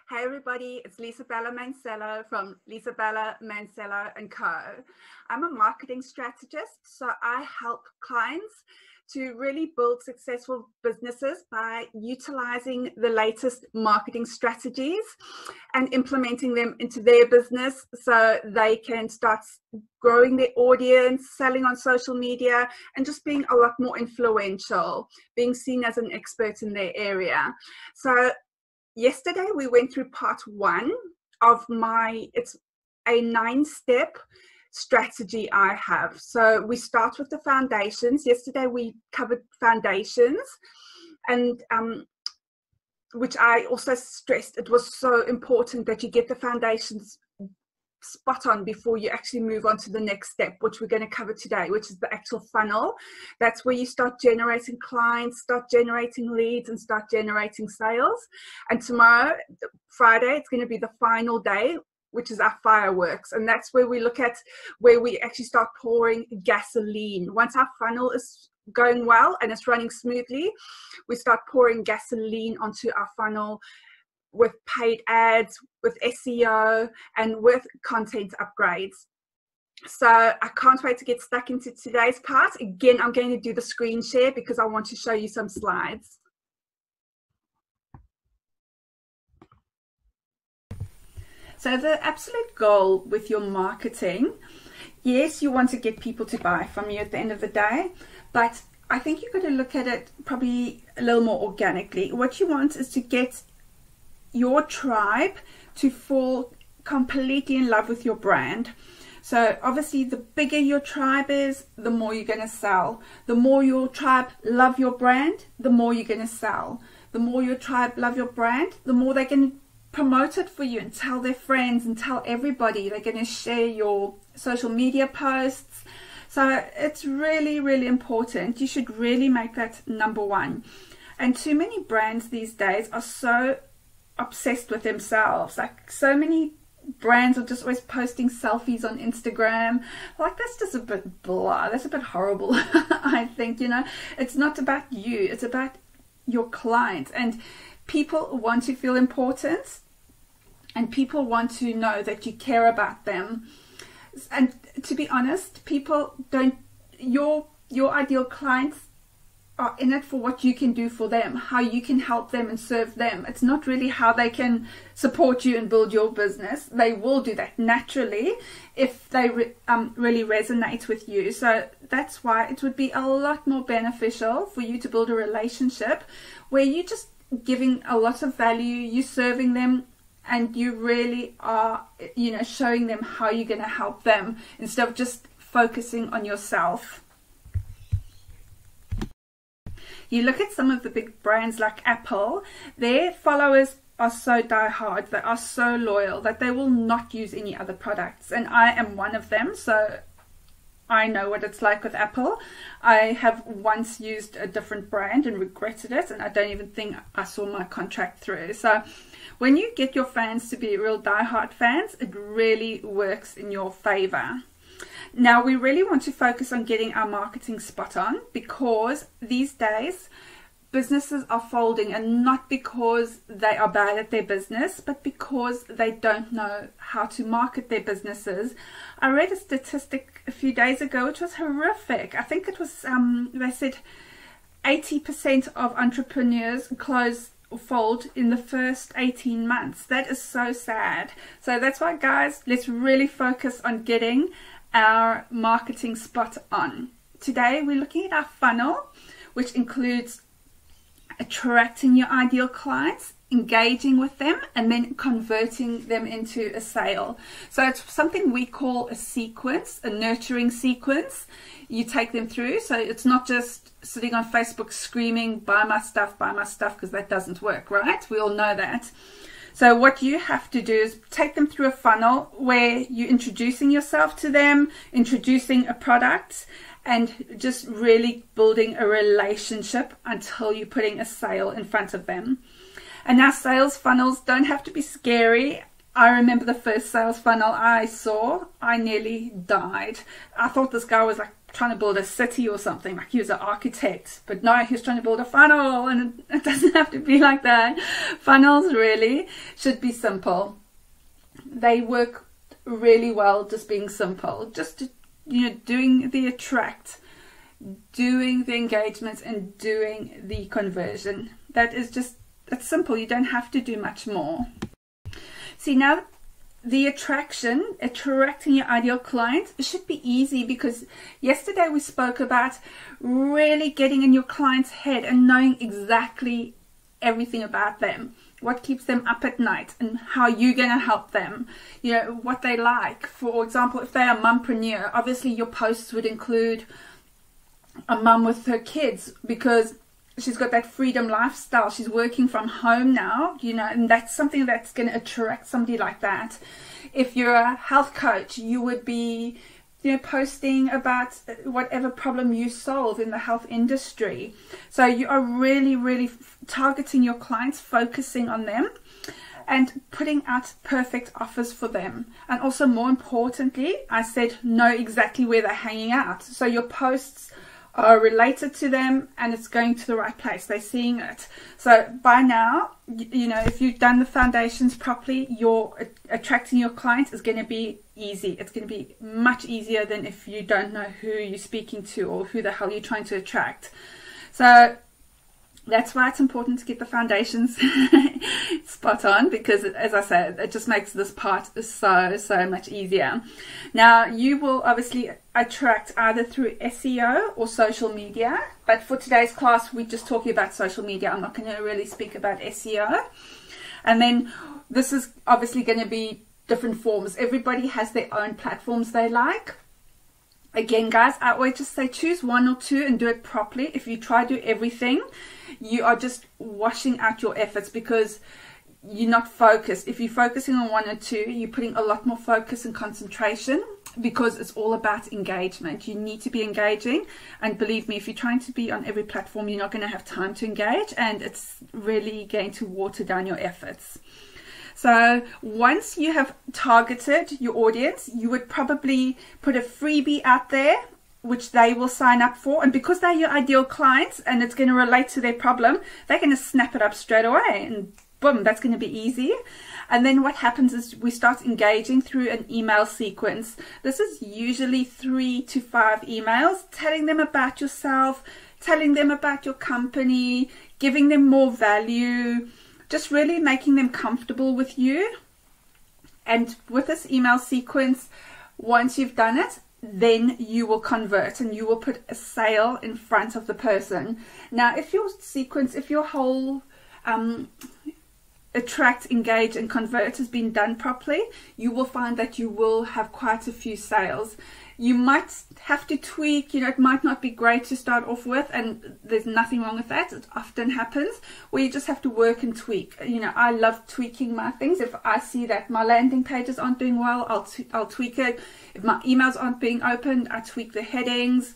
Hey everybody, it's Lisabella from Lisabella and Co. I'm a marketing strategist, so I help clients to really build successful businesses by utilizing the latest marketing strategies and implementing them into their business so they can start growing their audience, selling on social media, and just being a lot more influential, being seen as an expert in their area. So yesterday we went through part 1 of it's a 9-step strategy I have. So we start with the foundations. Yesterday we covered foundations, and which I also stressed it was so important that you get the foundations spot on before you actually move on to the next step, which we're going to cover today, which is the actual funnel. That's where you start generating clients, start generating leads, and start generating sales. And tomorrow, Friday, it's going to be the final day, which is our fireworks. And that's where we look at where we actually start pouring gasoline. Once our funnel is going well and it's running smoothly, we start pouring gasoline onto our funnel with paid ads, with SEO, and with content upgrades. So I can't wait to get stuck into today's part. Again, I'm going to do the screen share because I want to show you some slides. So the absolute goal with your marketing, yes, you want to get people to buy from you at the end of the day, but I think you've got to look at it probably a little more organically. What you want is to get your tribe to fall completely in love with your brand. So obviously the bigger your tribe is, the more you're going to sell. The more your tribe love your brand, the more you're going to sell. The more your tribe love your brand, the more they can promote it for you and tell their friends and tell everybody. They're going to share your social media posts. So it's really, really important. You should really make that number one. And too many brands these days are so obsessed with themselves. Like, so many brands are just always posting selfies on Instagram. Like, that's just a bit blah. That's a bit horrible. I think, you know, it's not about you, it's about your clients. And people want to feel important, and people want to know that you care about them. And to be honest, people don't, your ideal clients are in it for what you can do for them, how you can help them and serve them. It's not really how they can support you and build your business. They will do that naturally if they really resonate with you. So that's why it would be a lot more beneficial for you to build a relationship where you're just giving a lot of value, you're serving them, and you really are, you know, showing them how you're going to help them instead of just focusing on yourself. You look at some of the big brands like Apple, their followers are so die-hard, they are so loyal that they will not use any other products. And I am one of them, so I know what it's like with Apple. I have once used a different brand and regretted it, and I don't even think I saw my contract through. So when you get your fans to be real die-hard fans, it really works in your favor. Now, we really want to focus on getting our marketing spot on, because these days businesses are folding, and not because they are bad at their business, but because they don't know how to market their businesses. I read a statistic a few days ago which was horrific. I think it was, they said 80% of entrepreneurs close or fold in the first 18 months. That is so sad. So that's why, guys, let's really focus on getting our marketing spot on. Today we're looking at our funnel, which includes attracting your ideal clients, engaging with them, and then converting them into a sale. So it's something we call a sequence, a nurturing sequence. You take them through, so it's not just sitting on Facebook screaming, buy my stuff, because that doesn't work, right? We all know that. So what you have to do is take them through a funnel where you're introducing yourself to them, introducing a product, and just really building a relationship until you're putting a sale in front of them. And now, sales funnels don't have to be scary. I remember the first sales funnel I saw, I nearly died. I thought this guy was like trying to build a city or something, like he was an architect, but no, he was trying to build a funnel, and it doesn't have to be like that. Funnels really should be simple. They work really well just being simple, just, you know, doing the attract, doing the engagement, and doing the conversion. That is just, that's simple. You don't have to do much more. See, now the attracting your ideal client should be easy, because yesterday we spoke about really getting in your client's head and knowing exactly everything about them, what keeps them up at night, and how you're going to help them, you know, what they like. For example, if they are a mumpreneur, obviously your posts would include a mum with her kids, because she's got that freedom lifestyle. She's working from home now, you know, and that's something that's going to attract somebody like that. If you're a health coach, you would be, you know, posting about whatever problem you solve in the health industry. So you are really, really targeting your clients, focusing on them, and putting out perfect offers for them. And also, more importantly, I said know exactly where they're hanging out. So your posts are related to them, and it's going to the right place. They're seeing it. So by now, you know, if you've done the foundations properly, your attracting your clients is going to be easy. It's going to be much easier than if you don't know who you're speaking to or who the hell you're trying to attract. So that's why it's important to get the foundations spot on, because as I said, it just makes this part so much easier. Now, you will obviously attract either through SEO or social media, but for today's class we're just talking about social media. I'm not going to really speak about SEO. And then this is obviously going to be different forms. Everybody has their own platforms they like. Again, guys, I always just say choose one or two and do it properly. If you try to do everything, you are just washing out your efforts, because you're not focused. If you're focusing on one or two, you're putting a lot more focus and concentration, because it's all about engagement. You need to be engaging, and believe me, if you're trying to be on every platform, you're not going to have time to engage, and it's really going to water down your efforts. So once you have targeted your audience, you would probably put a freebie out there which they will sign up for, and because they're your ideal clients and it's going to relate to their problem, they're going to snap it up straight away, and boom, that's going to be easy. And then what happens is we start engaging through an email sequence. This is usually 3 to 5 emails, telling them about yourself, telling them about your company, giving them more value, just really making them comfortable with you. And with this email sequence, once you've done it, then you will convert and you will put a sale in front of the person. Now, if your sequence, if your whole attract, engage and convert has been done properly, you will find that you will have quite a few sales. You might have to tweak, you know, it might not be great to start off with, and there's nothing wrong with that. It often happens where you just have to work and tweak. You know, I love tweaking my things. If I see that my landing pages aren't doing well, I'll tweak it. If my emails aren't being opened, I tweak the headings.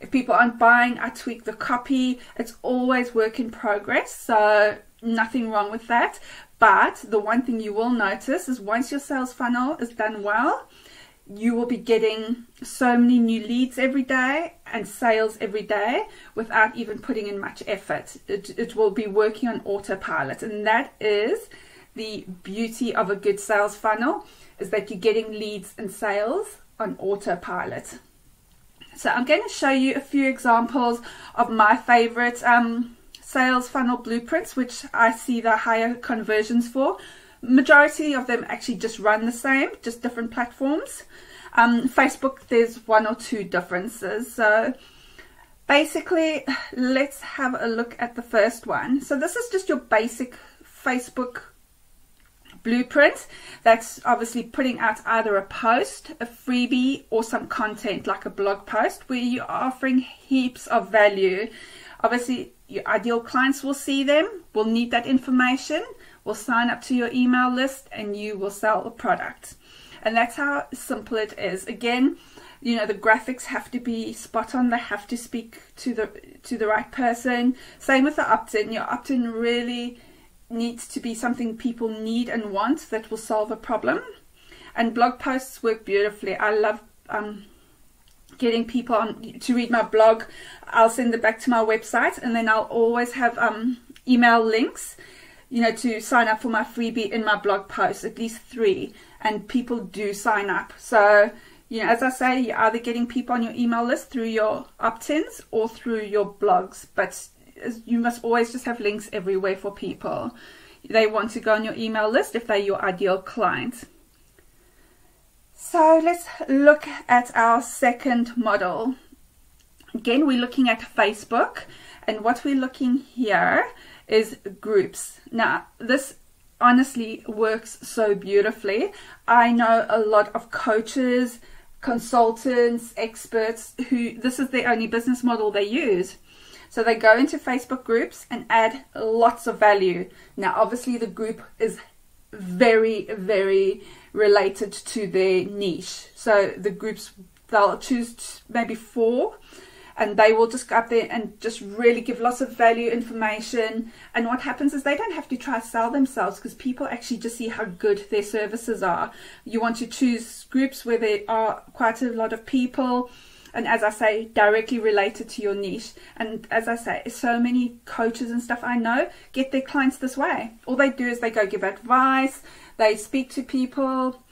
If people aren't buying, I tweak the copy. It's always work in progress, so nothing wrong with that. But the one thing you will notice is once your sales funnel is done well, you will be getting so many new leads every day and sales every day without even putting in much effort. It will be working on autopilot, and that is the beauty of a good sales funnel, is that you're getting leads and sales on autopilot. So I'm going to show you a few examples of my favorite sales funnel blueprints, which I see the higher conversions for. Majority of them actually just run the same, just different platforms. Facebook, there's 1 or 2 differences. So basically, let's have a look at the first one. So this is just your basic Facebook blueprint. That's obviously putting out either a post, a freebie, or some content like a blog post where you're offering heaps of value. Obviously, your ideal clients will see them, will need that information, will sign up to your email list, and you will sell a product. And that's how simple it is. Again, you know, the graphics have to be spot on. They have to speak to the right person. Same with the opt-in. Your opt-in really needs to be something people need and want, that will solve a problem. And blog posts work beautifully. I love getting people on to read my blog. I'll send it back to my website, and then I'll always have email links, you know, to sign up for my freebie in my blog posts, at least 3, and people do sign up. So, you know, as I say, you're either getting people on your email list through your opt-ins or through your blogs, but you must always just have links everywhere for people. They want to go on your email list if they're your ideal client. So let's look at our second model. Again, we're looking at Facebook, and what we're looking here is groups. Now, this honestly works so beautifully. I know a lot of coaches, consultants, experts who this is their only business model they use. So they go into Facebook groups and add lots of value. Now, obviously the group is very, very related to their niche. So the groups, they'll choose maybe 4, and they will just go up there and just really give lots of value information. And what happens is they don't have to try to sell themselves, because people actually just see how good their services are. You want to choose groups where there are quite a lot of people, and as I say, directly related to your niche. And as I say, so many coaches and stuff I know get their clients this way. All they do is they go give advice, they speak to people,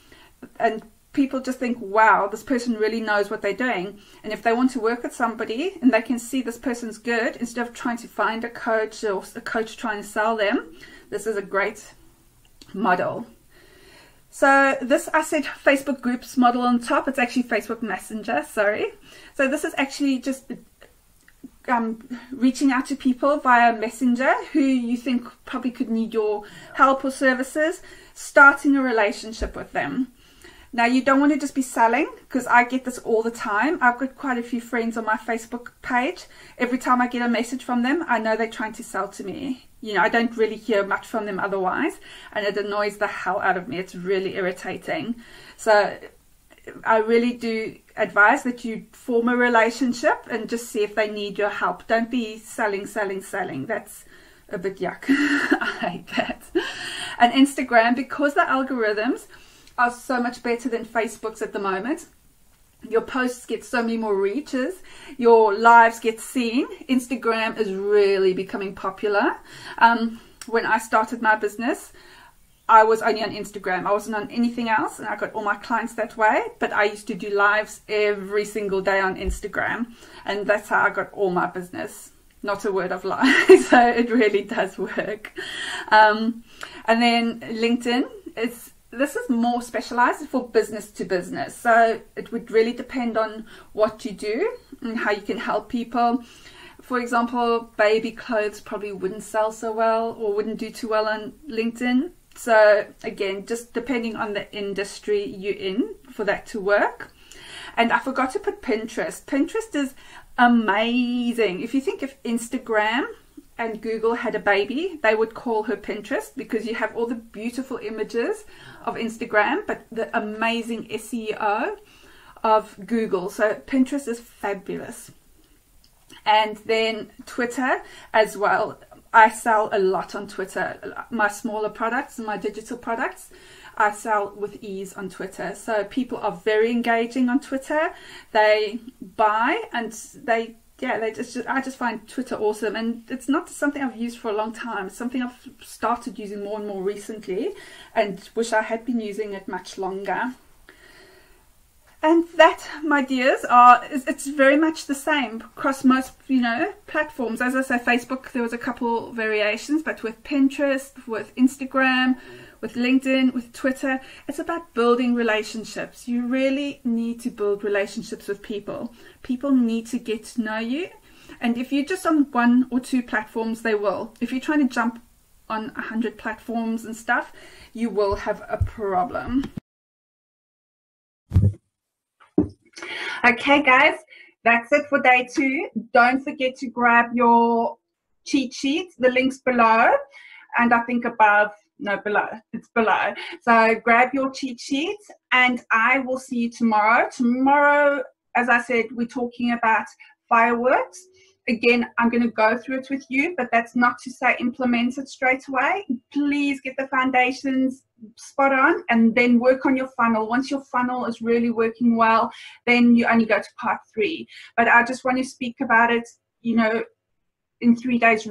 and people just think, wow, this person really knows what they're doing. And if they want to work with somebody and they can see this person's good, instead of trying to find a coach or a coach trying to sell them, this is a great model. So this, I said Facebook groups model on top. It's actually Facebook Messenger, sorry. So this is actually just reaching out to people via Messenger who you think probably could need your help or services, starting a relationship with them. Now, you don't want to just be selling, because I get this all the time. I've got quite a few friends on my Facebook page. Every time I get a message from them, I know they're trying to sell to me. You know, I don't really hear much from them otherwise, and it annoys the hell out of me. It's really irritating. So I really do advise that you form a relationship and just see if they need your help. Don't be selling. That's a bit yuck. I hate that. And Instagram, because the algorithms are so much better than Facebook's at the moment. Your posts get so many more reaches, your lives get seen. Instagram is really becoming popular. When I started my business, I was only on Instagram. I wasn't on anything else, and I got all my clients that way. But I used to do lives every single day on Instagram, and that's how I got all my business. Not a word of lie. So it really does work. And then LinkedIn is, this is more specialized for business to business. So it would really depend on what you do and how you can help people. For example, baby clothes probably wouldn't sell so well or wouldn't do too well on LinkedIn. So again, just depending on the industry you're in for that to work. And I forgot to put Pinterest. Pinterest is amazing. If you think if Instagram and Google had a baby, they would call her Pinterest, because you have all the beautiful images of Instagram, but the amazing SEO of Google. So Pinterest is fabulous. And then Twitter as well. I sell a lot on Twitter. My smaller products and my digital products, I sell with ease on Twitter. So people are very engaging on Twitter. They buy and I just find Twitter awesome. And it's not something I've used for a long time. It's something I've started using more and more recently, and wish I had been using it much longer. And that, my dears, it's very much the same across most, platforms. As I say, Facebook, there was a couple variations, but with Pinterest, with Instagram, with LinkedIn, with Twitter, it's about building relationships. You really need to build relationships with people. People need to get to know you. And if you're just on 1 or 2 platforms, they will. If you're trying to jump on 100 platforms and stuff, you will have a problem. Okay, guys, that's it for day 2. Don't forget to grab your cheat sheet. The link's below, and I think above. No, below. It's below. So grab your cheat sheet, and I will see you tomorrow. Tomorrow, as I said, we're talking about fireworks. Again, I'm going to go through it with you, but that's not to say implement it straight away. Please get the foundations spot on, and then work on your funnel. Once your funnel is really working well, then you only go to part 3. But I just want to speak about it, you know, in 3 days